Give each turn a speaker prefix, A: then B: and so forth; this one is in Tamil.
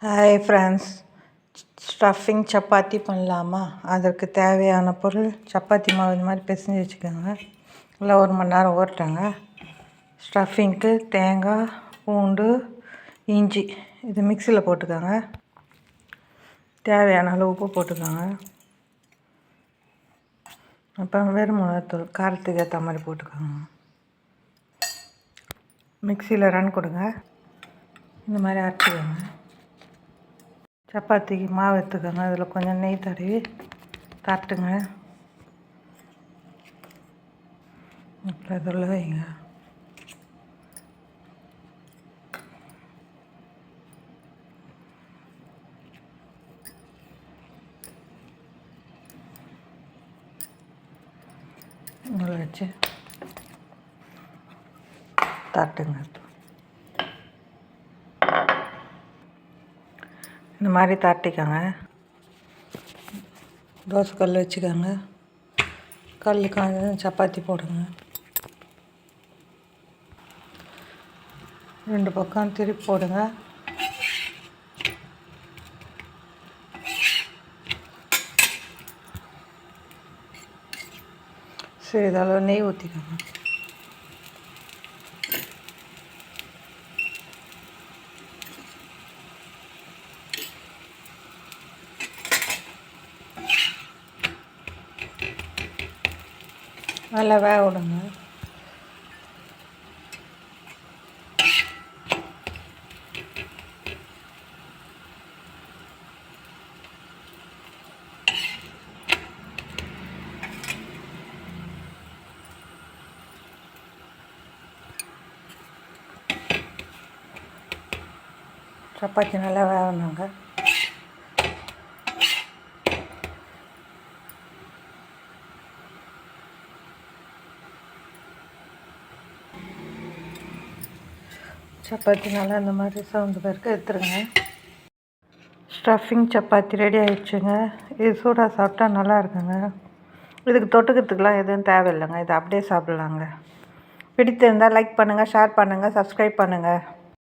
A: ஹாய் ஃப்ரெண்ட்ஸ், ஸ்டஃபிங் சப்பாத்தி பண்ணலாமா? அதற்கு தேவையான பொருள் சப்பாத்தி மாவு இந்த மாதிரி பிசைஞ்சு வச்சுக்கோங்க. இல்லை 1 மணி நேரம் ஊறட்டாங்க. ஸ்டஃபிங்க்கு தேங்காய், பூண்டு, இஞ்சி இது மிக்சியில் போட்டுக்கோங்க. தேவையான அளவு உப்பு போட்டுக்கோங்க. அப்புறம் வெறும் மிளகாத்தூள் காரத்துக்கு ஏற்ற மாதிரி போட்டுக்கோங்க. மிக்சியில் ரன் கொடுங்க. இந்த மாதிரி அரைச்சிக்கோங்க. சப்பாத்திக்கு மாவு எடுத்துக்கோங்க. அதில் கொஞ்சம் நெய் தடவி தட்டுங்க. அப்புறம் இதில் வைங்க. இதில் வச்சு தட்டுங்க. இந்த மாதிரி தட்டிக்கோங்க. தோசை கல் வச்சுக்கோங்க. கல் காஞ்ச சப்பாத்தி போடுங்க. 2 பக்கம் திருப்பி போடுங்க. சிறிதளவு நெய் ஊற்றிக்கோங்க. நல்லா வேக விடுங்க. சப்பாத்தி நல்லா வேகணுங்க. சப்பாத்தி நல்லா இந்த மாதிரி சவுண்டு பேருக்கு எடுத்துருங்க. ஸ்டஃபிங் சப்பாத்தி ரெடி ஆகிடுச்சுங்க. இது சூடாக சாப்பிட்டா நல்லா இருக்குங்க. இதுக்கு தொட்டுக்கிறதுக்கெலாம் எதுவும் தேவையில்லைங்க. இது அப்படியே சாப்பிட்லாங்க. பிடித்திருந்தால் லைக் பண்ணுங்கள், ஷேர் பண்ணுங்கள், சப்ஸ்கிரைப் பண்ணுங்கள்.